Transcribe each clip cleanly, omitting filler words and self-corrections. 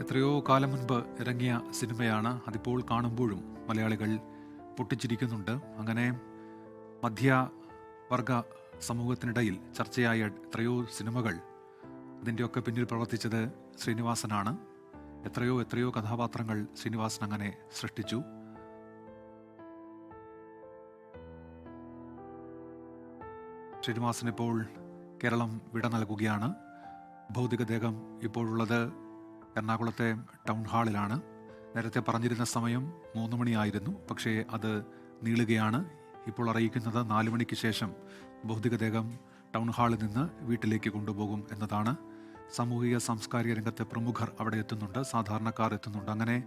എത്രയോ കാലം മുൻപ് ഇറങ്ങിയ സിനിമയാണ്. അതിപ്പോൾ കാണുമ്പോഴും മലയാളികൾ പൊട്ടിച്ചിരിക്കുന്നുണ്ട്. അങ്ങനെ മധ്യവർഗ സമൂഹത്തിനിടയിൽ ചർച്ചയായ എത്രയോ സിനിമകൾ, അതിൻ്റെയൊക്കെ പിന്നിൽ പ്രവർത്തിച്ചത് ശ്രീനിവാസനാണ്. എത്രയോ എത്രയോ കഥാപാത്രങ്ങൾ ശ്രീനിവാസൻ അങ്ങനെ സൃഷ്ടിച്ചു. ശ്രീനിവാസൻ ഇപ്പോൾ കേരളം വിട നൽകുകയാണ്. ഭൗതികദേഹം ഇപ്പോഴുള്ളത് എറണാകുളത്തെ ടൗൺ ഹാളിലാണ്. നേരത്തെ പറഞ്ഞിരുന്ന സമയം 3 മണിയായിരുന്നു, പക്ഷേ അത് നീളുകയാണ്. ഇപ്പോൾ അറിയിക്കുന്നത് 4 മണിക്ക് ശേഷം ഭൗതികദേഹം ടൗൺ ഹാളിൽ നിന്ന് വീട്ടിലേക്ക് കൊണ്ടുപോകും എന്നതാണ്. സാമൂഹിക സാംസ്കാരിക രംഗത്തെ പ്രമുഖർ അവിടെ എത്തുന്നുണ്ട്, സാധാരണക്കാർ എത്തുന്നുണ്ട്. അങ്ങനെ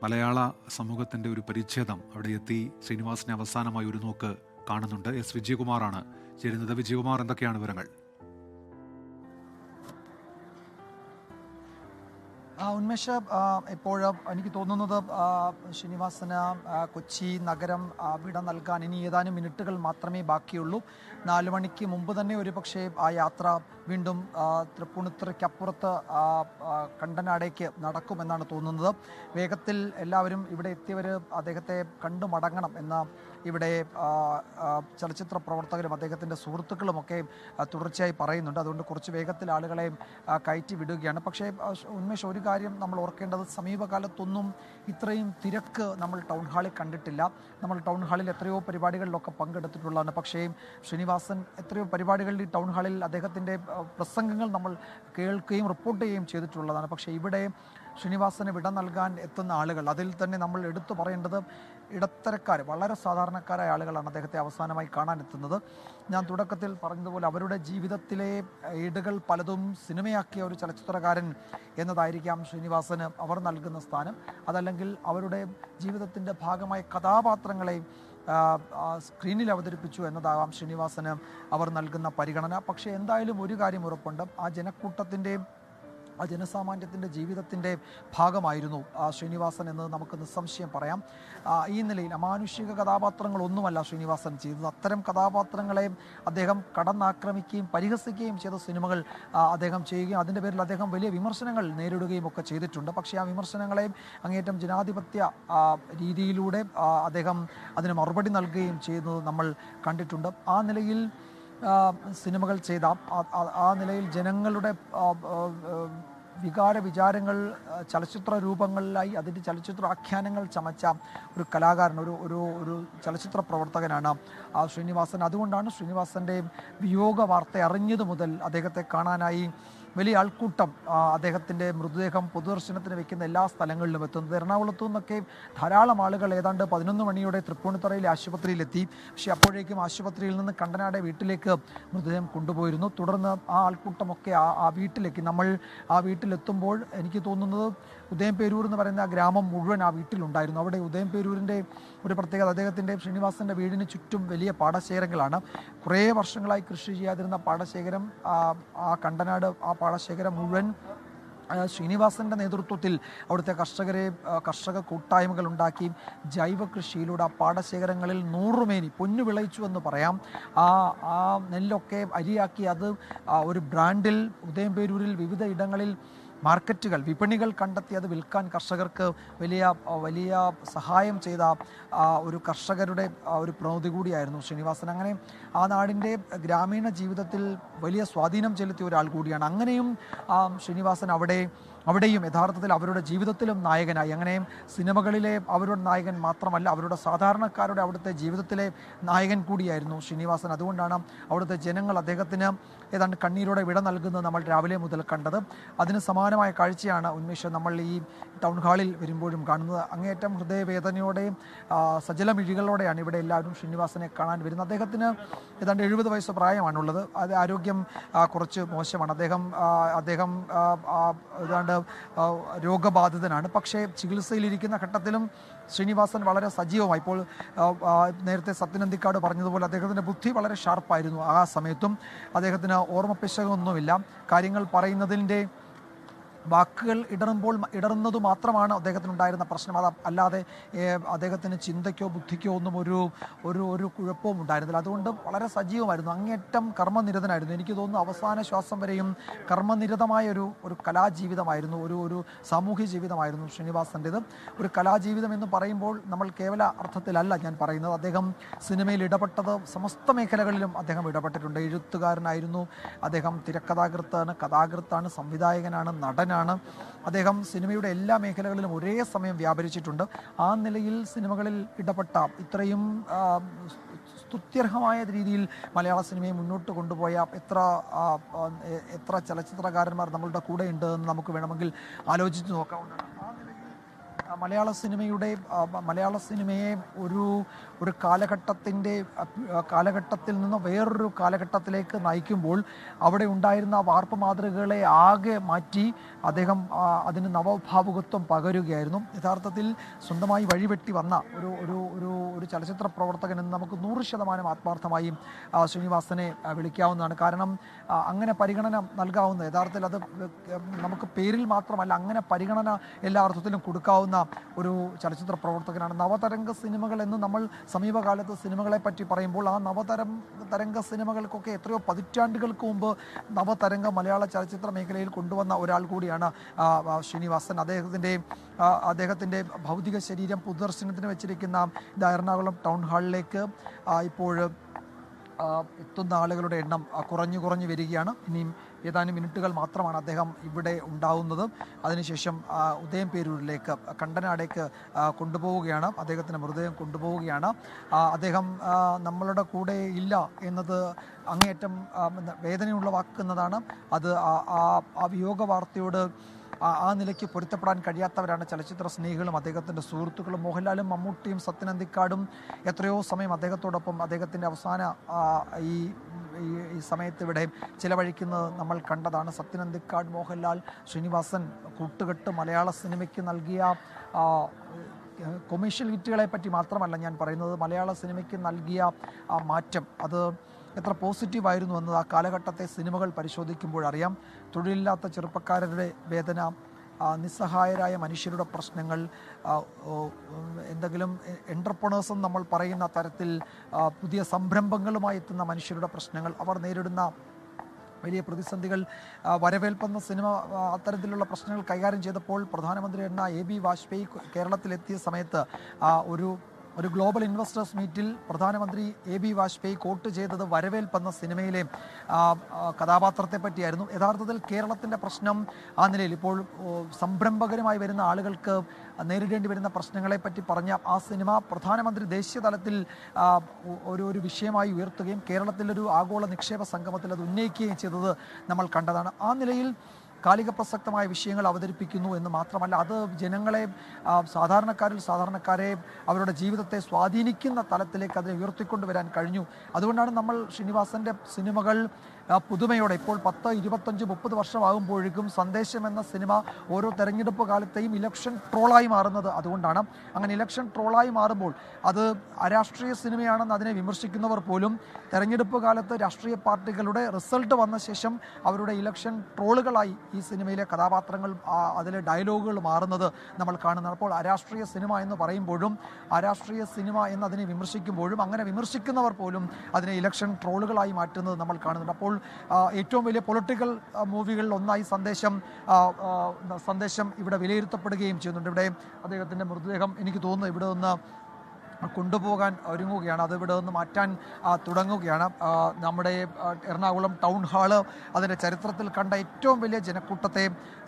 മലയാള സമൂഹത്തിൻ്റെ ഒരു പരിച്ഛേദം അവിടെ എത്തി. ശ്രീനിവാസനെ അവസാനമായി ഒരു നോക്ക് കാണുന്നുണ്ട്. എസ് വിജയകുമാറാണ് ചേരുന്നത്. വിജയകുമാർ, എന്തൊക്കെയാണ് വിവരങ്ങൾ? ഉന്മേഷ്, ഇപ്പോഴും എനിക്ക് തോന്നുന്നത് ശ്രീനിവാസന് കൊച്ചി നഗരം വിട നൽകാൻ ഇനി ഏതാനും മിനിറ്റുകൾ മാത്രമേ ബാക്കിയുള്ളൂ. 4 മണിക്ക് മുമ്പ് തന്നെ ഒരുപക്ഷെ ആ യാത്ര വീണ്ടും തൃപ്പൂണിത്തുറയ്ക്കപ്പുറത്ത് കണ്ടനാടേക്ക് നടക്കുമെന്നാണ് തോന്നുന്നത്. വേഗത്തിൽ എല്ലാവരും ഇവിടെ എത്തിയവർ അദ്ദേഹത്തെ കണ്ടു മടങ്ങണം എന്ന ഇവിടെ ചലച്ചിത്ര പ്രവർത്തകരും അദ്ദേഹത്തിൻ്റെ സുഹൃത്തുക്കളുമൊക്കെ തുടർച്ചയായി പറയുന്നുണ്ട്. അതുകൊണ്ട് കുറച്ച് വേഗത്തിൽ ആളുകളെ കയറ്റി വിടുകയാണ്. പക്ഷേ ഉന്മേഷ്, ഒരു കാര്യം നമ്മൾ ഓർക്കേണ്ടത്, സമീപകാലത്തൊന്നും ഇത്രയും തിരക്ക് നമ്മൾ ടൗൺ ഹാളിൽ കണ്ടിട്ടില്ല. നമ്മൾ ടൗൺ ഹാളിൽ എത്രയോ പരിപാടികളിലൊക്കെ പങ്കെടുത്തിട്ടുള്ളതാണ്. പക്ഷേ ശ്രീനിവാസൻ എത്രയോ പരിപാടികളിൽ ടൗൺ ഹാളിൽ അദ്ദേഹത്തിൻ്റെ പ്രസംഗങ്ങൾ നമ്മൾ കേൾക്കുകയും റിപ്പോർട്ട് ചെയ്യുകയും ചെയ്തിട്ടുള്ളതാണ്. പക്ഷേ ഇവിടെ ശ്രീനിവാസന് വിട നൽകാൻ എത്തുന്ന ആളുകൾ, അതിൽ തന്നെ നമ്മൾ എടുത്തു പറയേണ്ടത് ഇടത്തരക്കാർ, വളരെ സാധാരണക്കാരായ ആളുകളാണ് അദ്ദേഹത്തെ അവസാനമായി കാണാൻ എത്തുന്നത്. ഞാൻ തുടക്കത്തിൽ പറഞ്ഞതുപോലെ അവരുടെ ജീവിതത്തിലെ ഏടുകൾ പലതും സിനിമയാക്കിയ ഒരു ചലച്ചിത്രകാരൻ എന്നതായിരിക്കാം ശ്രീനിവാസന് അവർ നൽകുന്ന സ്ഥാനം. അതല്ലെങ്കിൽ അവരുടെ ജീവിതത്തിൻ്റെ ഭാഗമായ കഥാപാത്രങ്ങളെ സ്ക്രീനിൽ അവതരിപ്പിച്ചു എന്നതാകാം ശ്രീനിവാസന് അവർ നൽകുന്ന പരിഗണന. പക്ഷേ എന്തായാലും ഒരു കാര്യം ഉറപ്പുണ്ട്, ആ ജനക്കൂട്ടത്തിൻ്റെയും ആ ജനസാമാന്യത്തിൻ്റെ ജീവിതത്തിൻ്റെ ഭാഗമായിരുന്നു ശ്രീനിവാസൻ എന്ന് നമുക്ക് നിസ്സംശയം പറയാം. ഈ നിലയിൽ അമാനുഷിക കഥാപാത്രങ്ങളൊന്നുമല്ല ശ്രീനിവാസൻ ചെയ്തത്. അത്തരം കഥാപാത്രങ്ങളെ അദ്ദേഹം കടന്നാക്രമിക്കുകയും പരിഹസിക്കുകയും ചെയ്ത സിനിമകൾ അദ്ദേഹം ചെയ്യുകയും അതിൻ്റെ പേരിൽ അദ്ദേഹം വലിയ വിമർശനങ്ങൾ നേരിടുകയും ഒക്കെ ചെയ്തിട്ടുണ്ട്. പക്ഷേ ആ വിമർശനങ്ങളെ അങ്ങേയറ്റം ജനാധിപത്യ രീതിയിലൂടെ അദ്ദേഹം അതിന് മറുപടി നൽകുകയും ചെയ്യുന്നത് നമ്മൾ കണ്ടിട്ടുണ്ട്. ആ നിലയിൽ സിനിമകൾ ചെയ്ത ആ നിലയിൽ ജനങ്ങളുടെ വിചാരങ്ങൾ ചലച്ചിത്ര രൂപങ്ങളിലായി അതിൻ്റെ ചലച്ചിത്ര ആഖ്യാനങ്ങൾ ചമച്ച ഒരു കലാകാരൻ, ഒരു ചലച്ചിത്ര പ്രവർത്തകനാണ് ശ്രീനിവാസൻ. അതുകൊണ്ടാണ് ശ്രീനിവാസൻ്റെ വിയോഗ വാർത്ത അറിഞ്ഞതു മുതൽ അദ്ദേഹത്തെ കാണാനായി വലിയ ആൾക്കൂട്ടം അദ്ദേഹത്തിൻ്റെ മൃതദേഹം പൊതുദർശനത്തിന് വെക്കുന്ന എല്ലാ സ്ഥലങ്ങളിലും എത്തുന്നത്. എറണാകുളത്തു നിന്നൊക്കെ ധാരാളം ആളുകൾ ഏതാണ്ട് 11 മണിയോടെ തൃപ്പൂണിത്തുറയിലെ ആശുപത്രിയിലെത്തി. പക്ഷേ അപ്പോഴേക്കും ആശുപത്രിയിൽ നിന്ന് കണ്ടനാടെ വീട്ടിലേക്ക് മൃതദേഹം കൊണ്ടുപോയിരുന്നു. തുടർന്ന് ആ ആൾക്കൂട്ടമൊക്കെ ആ വീട്ടിലേക്ക്, നമ്മൾ ആ വീട്ടിലെത്തുമ്പോൾ എനിക്ക് തോന്നുന്നത് ഉദയംപേരൂർ എന്ന് പറയുന്ന ആ ഗ്രാമം മുഴുവൻ ആ വീട്ടിലുണ്ടായിരുന്നു. അവിടെ ഉദയംപേരൂരിൻ്റെ ഒരു പ്രത്യേകത, അദ്ദേഹത്തിൻ്റെ ശ്രീനിവാസൻ്റെ വീടിന് ചുറ്റും വലിയ പാടശേഖരങ്ങളാണ്. കുറേ വർഷങ്ങളായി കൃഷി ചെയ്യാതിരുന്ന പാടശേഖരം, ആ കണ്ടനാട് ആ പാടശേഖരം മുഴുവൻ ശ്രീനിവാസൻ്റെ നേതൃത്വത്തിൽ അവിടുത്തെ കർഷക കൂട്ടായ്മകൾ ഉണ്ടാക്കി ജൈവ കൃഷിയിലൂടെ ആ പാടശേഖരങ്ങളിൽ 100 മേനി പൊന്നു വിളയിച്ചു എന്ന് പറയാം. ആ നെല്ലൊക്കെ അരിയാക്കി അത് ഒരു ബ്രാൻഡിൽ ഉദയംപേരൂരിൽ വിവിധ ഇടങ്ങളിൽ മാർക്കറ്റുകൾ, വിപണികൾ കണ്ടെത്തി അത് വിൽക്കാൻ കർഷകർക്ക് വലിയ സഹായം ചെയ്ത ഒരു കർഷകരുടെ ഒരു പ്രതിനിധി കൂടിയായിരുന്നു ശ്രീനിവാസൻ. അങ്ങനെ ആ നാടിൻ്റെ ഗ്രാമീണ ജീവിതത്തിൽ വലിയ സ്വാധീനം ചെലുത്തിയ ഒരാൾ കൂടിയാണ്. അങ്ങനെയും ശ്രീനിവാസൻ അവിടെയും യഥാർത്ഥത്തിൽ അവരുടെ ജീവിതത്തിലും നായകനായി. അങ്ങനെയും സിനിമകളിലെ അവരുടെ നായകൻ മാത്രമല്ല, അവരുടെ സാധാരണക്കാരുടെ അവിടുത്തെ ജീവിതത്തിലെ നായകൻ കൂടിയായിരുന്നു ശ്രീനിവാസൻ. അതുകൊണ്ടാണ് അവിടുത്തെ ജനങ്ങൾ അദ്ദേഹത്തിന് ഏതാണ്ട് കണ്ണീരോടെ വിട നൽകുന്നത് നമ്മൾ രാവിലെ മുതൽ കണ്ടത്. അതിന് സമാനമായ കാഴ്ചയാണ് ഉന്മേഷ് നമ്മൾ ഈ ടൗൺ ഹാളിൽ വരുമ്പോഴും കാണുന്നത്. അങ്ങേയറ്റം ഹൃദയവേദനയോടെയും സജലമിഴികളോടെയാണ് ഇവിടെ എല്ലാവരും ശ്രീനിവാസനെ കാണാൻ വരുന്നത്. അദ്ദേഹത്തിന് ഏതാണ്ട് 70 വയസ്സ് പ്രായമാണുള്ളത്. അത് ആരോഗ്യം കുറച്ച് മോശമാണ്. അദ്ദേഹം ഏതാണ്ട് രോഗബാധിതനാണ്. പക്ഷേ ചികിത്സയിലിരിക്കുന്ന ഘട്ടത്തിലും ശ്രീനിവാസൻ വളരെ സജീവമായി. ഇപ്പോൾ നേരത്തെ സത്യനന്ദിക്കാട് പറഞ്ഞതുപോലെ അദ്ദേഹത്തിൻ്റെ ബുദ്ധി വളരെ ഷാർപ്പായിരുന്നു. ആ സമയത്തും അദ്ദേഹത്തിന് ഓർമ്മപ്പിശകൊന്നുമില്ല. കാര്യങ്ങൾ പറയുന്നതിൻ്റെ വാക്കുകൾ ഇടറുന്നത് മാത്രമാണ് അദ്ദേഹത്തിനുണ്ടായിരുന്ന പ്രശ്നം. അത് അല്ലാതെ അദ്ദേഹത്തിന് ചിന്തയ്ക്കോ ബുദ്ധിക്കോ ഒന്നും ഒരു ഒരു ഒരു കുഴപ്പവും ഉണ്ടായിരുന്നില്ല. അതുകൊണ്ട് വളരെ സജീവമായിരുന്നു, അങ്ങേയറ്റം കർമ്മനിരതനായിരുന്നു. എനിക്ക് തോന്നുന്നു അവസാന ശ്വാസം വരെയും കർമ്മനിരതമായ ഒരു കലാജീവിതമായിരുന്നു, ഒരു സാമൂഹ്യ ജീവിതമായിരുന്നു ശ്രീനിവാസൻ്റേത്. ഒരു കലാജീവിതം എന്ന് പറയുമ്പോൾ നമ്മൾ കേവല അർത്ഥത്തിലല്ല ഞാൻ പറയുന്നത്. അദ്ദേഹം സിനിമയിൽ ഇടപെട്ടത് സമസ്ത മേഖലകളിലും അദ്ദേഹം ഇടപെട്ടിട്ടുണ്ട്. എഴുത്തുകാരനായിരുന്നു അദ്ദേഹം, തിരക്കഥാകൃത്താണ്, കഥാകൃത്താണ്, സംവിധായകനാണ്, നടനാണ്. അദ്ദേഹം സിനിമയുടെ എല്ലാ മേഖലകളിലും ഒരേ സമയം വ്യാപരിച്ചിട്ടുണ്ട്. ആ നിലയിൽ സിനിമകളിൽ ഇടപെട്ട ഇത്രയും സ്തുത്യർഹമായ രീതിയിൽ മലയാള സിനിമയെ മുന്നോട്ട് കൊണ്ടുപോയ എത്ര ചലച്ചിത്രകാരന്മാർ നമ്മളുടെ കൂടെ ഉണ്ട് എന്ന് നമുക്ക് വേണമെങ്കിൽ ആലോചിച്ച് നോക്കാവുന്നതാണ്. ആ നിലയിൽ മലയാള സിനിമയെ ഒരു കാലഘട്ടത്തിൽ നിന്ന് വേറൊരു കാലഘട്ടത്തിലേക്ക് നയിക്കുമ്പോൾ അവിടെ ഉണ്ടായിരുന്ന വാർപ്പ് മാതൃകകളെ ആകെ മാറ്റി അദ്ദേഹം അതിന് നവഭാവുകത്വം പകരുകയായിരുന്നു. യഥാർത്ഥത്തിൽ സ്വന്തമായി വഴിവെട്ടി വന്ന ഒരു ചലച്ചിത്ര പ്രവർത്തകൻ എന്ന് നമുക്ക് 100% ആത്മാർത്ഥമായി ശ്രീനിവാസനെ വിളിക്കാവുന്നതാണ്. കാരണം അങ്ങനെ പരിഗണന നൽകാവുന്ന, യഥാർത്ഥത്തിൽ അത് നമുക്ക് പേരിൽ മാത്രമല്ല, അങ്ങനെ പരിഗണന എല്ലാ അർത്ഥത്തിലും കൊടുക്കാവുന്ന ഒരു ചലച്ചിത്ര പ്രവർത്തകനാണ്. നവതരംഗ സിനിമകൾ എന്ന് നമ്മൾ സമീപകാലത്ത് സിനിമകളെ പറ്റി പറയുമ്പോൾ ആ നവതരംഗ സിനിമകൾക്കൊക്കെ എത്രയോ പതിറ്റാണ്ടുകൾക്ക് മുമ്പ് നവതരംഗ മലയാള ചലച്ചിത്ര മേഖലയിൽ കൊണ്ടുവന്ന ഒരാൾ കൂടിയാണ് ശ്രീനിവാസൻ. അദ്ദേഹത്തിൻ്റെ ഭൗതിക ശരീരം പൊതുദർശനത്തിന് വെച്ചിരിക്കുന്ന എറണാകുളം ടൗൺ ഹാളിലേക്ക് ഇപ്പോൾ എത്തുന്ന ആളുകളുടെ എണ്ണം കുറഞ്ഞു വരികയാണ്. ഇനിയും ഏതാനും മിനിറ്റുകൾ മാത്രമാണ് അദ്ദേഹം ഇവിടെ ഉണ്ടാവുന്നത്. അതിനുശേഷം ഉദയംപേരൂരിലേക്ക്, കണ്ടനാടേക്ക് കൊണ്ടുപോവുകയാണ്, അദ്ദേഹത്തിൻ്റെ മൃതദേഹം കൊണ്ടുപോവുകയാണ്. അദ്ദേഹം നമ്മളുടെ കൂടെ ഇല്ല എന്നത് അങ്ങേയറ്റം വേദനയുളവാക്കുന്നതാണ്. അത് ആ വിയോഗ വാർത്തയോട് ആ നിലയ്ക്ക് പൊരുത്തപ്പെടാൻ കഴിയാത്തവരാണ് ചലച്ചിത്ര സ്നേഹികളും അദ്ദേഹത്തിൻ്റെ സുഹൃത്തുക്കളും. മോഹൻലാലും മമ്മൂട്ടിയും സത്യൻ അന്തിക്കാടും എത്രയോ സമയം അദ്ദേഹത്തോടൊപ്പം അദ്ദേഹത്തിൻ്റെ അവസാന ഈ സമയത്ത് ഇവിടെ ചിലവഴിക്കുന്നത് നമ്മൾ കണ്ടതാണ്. സത്യൻ അന്തിക്കാട്, മോഹൻലാൽ, ശ്രീനിവാസൻ കൂട്ടുകെട്ട് മലയാള സിനിമയ്ക്ക് നൽകിയ കൊമേഴ്ഷ്യൽ ഹിറ്റുകളെ പറ്റി മാത്രമല്ല ഞാൻ പറയുന്നത്, മലയാള സിനിമയ്ക്ക് നൽകിയ മാറ്റം അത് എത്ര പോസിറ്റീവായിരുന്നു എന്നത് ആ കാലഘട്ടത്തെ സിനിമകൾ പരിശോധിക്കുമ്പോൾ അറിയാം. തൊഴിലില്ലാത്ത ചെറുപ്പക്കാരുടെ വേദന, നിസ്സഹായരായ മനുഷ്യരുടെ പ്രശ്നങ്ങൾ, എന്തെങ്കിലും എൻ്റർപ്രണേഴ്സ് നമ്മൾ പറയുന്ന തരത്തിൽ പുതിയ സംരംഭങ്ങളുമായി എത്തുന്ന മനുഷ്യരുടെ പ്രശ്നങ്ങൾ, അവർ നേരിടുന്ന വലിയ പ്രതിസന്ധികൾ, വരവേൽപ്പെന്ന സിനിമ അത്തരത്തിലുള്ള പ്രശ്നങ്ങൾ കൈകാര്യം ചെയ്തപ്പോൾ പ്രധാനമന്ത്രി എന്ന AB വാജ്പേയി കേരളത്തിലെത്തിയ സമയത്ത് ഒരു ഗ്ലോബൽ ഇൻവെസ്റ്റേഴ്സ് മീറ്റിൽ പ്രധാനമന്ത്രി AB വാജ്പേയി കോട്ട് ചെയ്തത് വരവേൽപ്പെന്ന സിനിമയിലെ കഥാപാത്രത്തെ പറ്റിയായിരുന്നു. യഥാർത്ഥത്തിൽ കേരളത്തിൻ്റെ പ്രശ്നം ആ നിലയിൽ ഇപ്പോൾ സംരംഭകരുമായി വരുന്ന ആളുകൾക്ക് നേരിടേണ്ടി വരുന്ന പ്രശ്നങ്ങളെപ്പറ്റി പറഞ്ഞ ആ സിനിമ പ്രധാനമന്ത്രി ദേശീയ തലത്തിൽ ഒരു വിഷയമായി ഉയർത്തുകയും കേരളത്തിലൊരു ആഗോള നിക്ഷേപ സംഗമത്തിൽ അത് ഉന്നയിക്കുകയും ചെയ്തത് നമ്മൾ കണ്ടതാണ്. ആ നിലയിൽ കാലിക പ്രസക്തമായ വിഷയങ്ങൾ അവതരിപ്പിക്കുന്നു എന്ന് മാത്രമല്ല, അത് ജനങ്ങളെ, സാധാരണക്കാരെ അവരുടെ ജീവിതത്തെ സ്വാധീനിക്കുന്ന തലത്തിലേക്ക് അതിനെ ഉയർത്തിക്കൊണ്ടുവരാൻ കഴിഞ്ഞു. അതുകൊണ്ടാണ് നമ്മൾ ശ്രീനിവാസൻ്റെ സിനിമകൾ പുതുമയോടെ, ഇപ്പോൾ 10, 25, 30 വർഷമാകുമ്പോഴേക്കും സന്ദേശം എന്ന സിനിമ ഓരോ തെരഞ്ഞെടുപ്പ് കാലത്തെയും ഇലക്ഷൻ ട്രോളായി മാറുന്നത് അതുകൊണ്ടാണ്. അങ്ങനെ ഇലക്ഷൻ ട്രോളായി മാറുമ്പോൾ അത് അരാഷ്ട്രീയ സിനിമയാണെന്ന് അതിനെ വിമർശിക്കുന്നവർ പോലും തെരഞ്ഞെടുപ്പ് കാലത്ത് രാഷ്ട്രീയ പാർട്ടികളുടെ റിസൾട്ട് വന്ന ശേഷം അവരുടെ ഇലക്ഷൻ ട്രോളുകളായി ഈ സിനിമയിലെ കഥാപാത്രങ്ങൾ, അതിലെ ഡയലോഗുകൾ മാറുന്നത് നമ്മൾ കാണുന്നത്. അപ്പോൾ അരാഷ്ട്രീയ സിനിമ എന്ന് പറയുമ്പോഴും അരാഷ്ട്രീയ സിനിമ എന്നതിനെ വിമർശിക്കുമ്പോഴും അങ്ങനെ വിമർശിക്കുന്നവർ പോലും അതിനെ ഇലക്ഷൻ ട്രോളുകളായി മാറ്റുന്നത് നമ്മൾ കാണുന്നുണ്ട്. അപ്പോൾ ഏറ്റവും വലിയ പൊളിറ്റിക്കൽ മൂവികളിൽ ഒന്നായി സന്ദേശം ഇവിടെ വിലയിരുത്തപ്പെടുകയും ചെയ്യുന്നുണ്ട്. ഇവിടെ അദ്ദേഹത്തിൻ്റെ മൃതദേഹം എനിക്ക് തോന്നുന്നു ഇവിടെ നിന്ന് കൊണ്ടുപോകാൻ ഒരുങ്ങുകയാണ്, അത് ഇവിടെ നിന്ന് മാറ്റാൻ തുടങ്ങുകയാണ്. നമ്മുടെ എറണാകുളം ടൗൺ ഹാള് അതിൻ്റെ ചരിത്രത്തിൽ കണ്ട ഏറ്റവും വലിയ ജനക്കൂട്ടത്തെ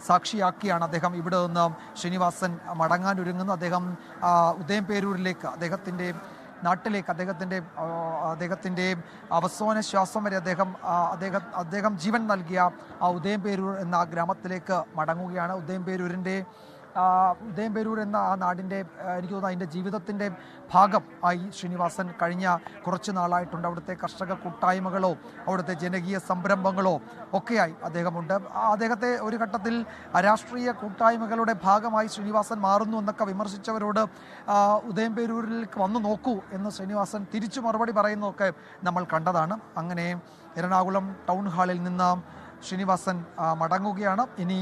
സാക്ഷിയാക്കിയാണ് അദ്ദേഹം ഇവിടെ നിന്ന് ശ്രീനിവാസൻ മടങ്ങാൻ ഒരുങ്ങുന്നത്. അദ്ദേഹം ഉദയംപേരൂരിലേക്ക്, അദ്ദേഹത്തിൻ്റെ നാട്ടിലേക്ക്, അദ്ദേഹത്തിൻ്റെ അവസാന ശ്വാസം വരെ അദ്ദേഹം ജീവൻ നൽകിയ ആ ഉദയംപേരൂർ എന്ന ഗ്രാമത്തിലേക്ക് മടങ്ങുകയാണ്. ഉദയംപേരൂർ എന്ന ആ നാടിൻ്റെ, എനിക്ക് തോന്നുന്നു അതിൻ്റെ ജീവിതത്തിൻ്റെ ഭാഗം ആയി ശ്രീനിവാസൻ കഴിഞ്ഞ കുറച്ച് നാളായിട്ടുണ്ട്. അവിടുത്തെ കർഷക കൂട്ടായ്മകളോ അവിടുത്തെ ജനകീയ സംരംഭങ്ങളോ ഒക്കെയായി അദ്ദേഹമുണ്ട്. അദ്ദേഹത്തെ ഒരു ഘട്ടത്തിൽ രാഷ്ട്രീയ കൂട്ടായ്മകളുടെ ഭാഗമായി ശ്രീനിവാസൻ മാറുന്നു എന്നൊക്കെ വിമർശിച്ചവരോട് ഉദയംപേരൂരിലേക്ക് വന്നു നോക്കൂ എന്ന് ശ്രീനിവാസൻ തിരിച്ചു മറുപടി പറയുന്നതൊക്കെ നമ്മൾ കണ്ടതാണ്. അങ്ങനെ എറണാകുളം ടൗൺ ഹാളിൽ നിന്ന് ശ്രീനിവാസൻ മടങ്ങുകയാണ്. ഇനി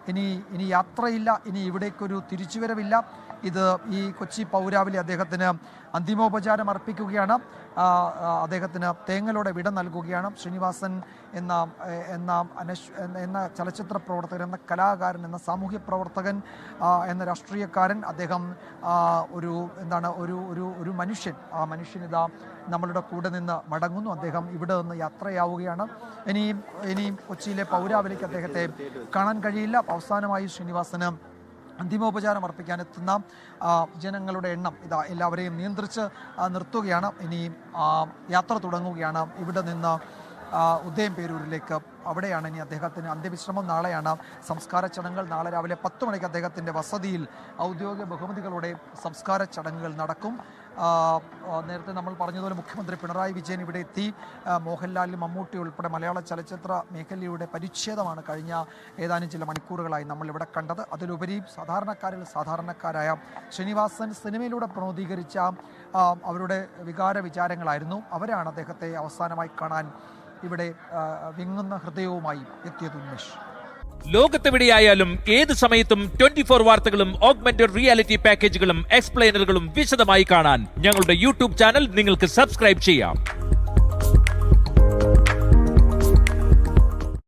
ഇനി യാത്രയില്ല, ഇനി ഇവിടേക്കൊരു തിരിച്ചുവരവില്ല. ഇത് ഈ കൊച്ചി പൗരാവലി അദ്ദേഹത്തിന് അന്തിമോപചാരം അർപ്പിക്കുകയാണ്. അദ്ദേഹത്തിന് തേങ്ങലോടെ വിട നൽകുകയാണ്. ശ്രീനിവാസൻ എന്ന ചലച്ചിത്ര പ്രവർത്തകൻ, എന്ന കലാകാരൻ, എന്ന സാമൂഹ്യ പ്രവർത്തകൻ, എന്ന രാഷ്ട്രീയക്കാരൻ, അദ്ദേഹം ഒരു മനുഷ്യൻ. ആ മനുഷ്യൻ ഇതാ നമ്മളുടെ കൂടെ നിന്ന് മടങ്ങുന്നു. അദ്ദേഹം ഇവിടെ നിന്ന് യാത്രയാവുകയാണ്. ഇനിയും കൊച്ചിയിലെ പൗരാവലിക്ക് അദ്ദേഹത്തെ കാണാൻ കഴിയില്ല. അവസാനമായി ശ്രീനിവാസന് അന്തിമോപചാരം അർപ്പിക്കാനെത്തുന്ന ജനങ്ങളുടെ എണ്ണം ഇതാ എല്ലാവരെയും നിയന്ത്രിച്ച് നിർത്തുകയാണ്. ഇനിയും യാത്ര തുടങ്ങുകയാണ് ഇവിടെ നിന്ന് ഉദയംപേരൂരിലേക്ക്. അവിടെയാണ് ഇനി അദ്ദേഹത്തിന് അന്ത്യവിശ്രമം. നാളെയാണ് സംസ്കാര ചടങ്ങുകൾ. നാളെ രാവിലെ 10 മണിക്ക് അദ്ദേഹത്തിൻ്റെ വസതിയിൽ ഔദ്യോഗിക ബഹുമതികളോടെ സംസ്കാര ചടങ്ങുകൾ നടക്കും. നേരത്തെ നമ്മൾ പറഞ്ഞതുപോലെ മുഖ്യമന്ത്രി പിണറായി വിജയൻ ഇവിടെ എത്തി. മോഹൻലാൽ, മമ്മൂട്ടി ഉൾപ്പെടെ മലയാള ചലച്ചിത്ര മേഖലയുടെ പരിച്ഛേദമാണ് കഴിഞ്ഞ ഏതാനും ചില മണിക്കൂറുകളായി നമ്മൾ ഇവിടെ കണ്ടത്. അതിലുപരി സാധാരണക്കാരിൽ സാധാരണക്കാരായ ശ്രീനിവാസൻ സിനിമയിലൂടെ പ്രതിനിധീകരിച്ച അവരുടെ വികാര വിചാരങ്ങളായിരുന്നു. അവരാണ് അദ്ദേഹത്തെ അവസാനമായി കാണാൻ ഇവിടെ വിങ്ങുന്ന ഹൃദയവുമായി എത്തിയത്. ഉന്മേഷ്, ലോകത്തെവിടെയായാലും ഏത് സമയത്തും 24 വാർത്തകളും ഓഗ്മെന്റഡ് റിയാലിറ്റി പാക്കേജുകളും എക്സ്പ്ലെയിനറുകളും വിശദമായി കാണാൻ ഞങ്ങളുടെ യൂട്യൂബ് ചാനൽ നിങ്ങൾക്ക് സബ്സ്ക്രൈബ് ചെയ്യാം.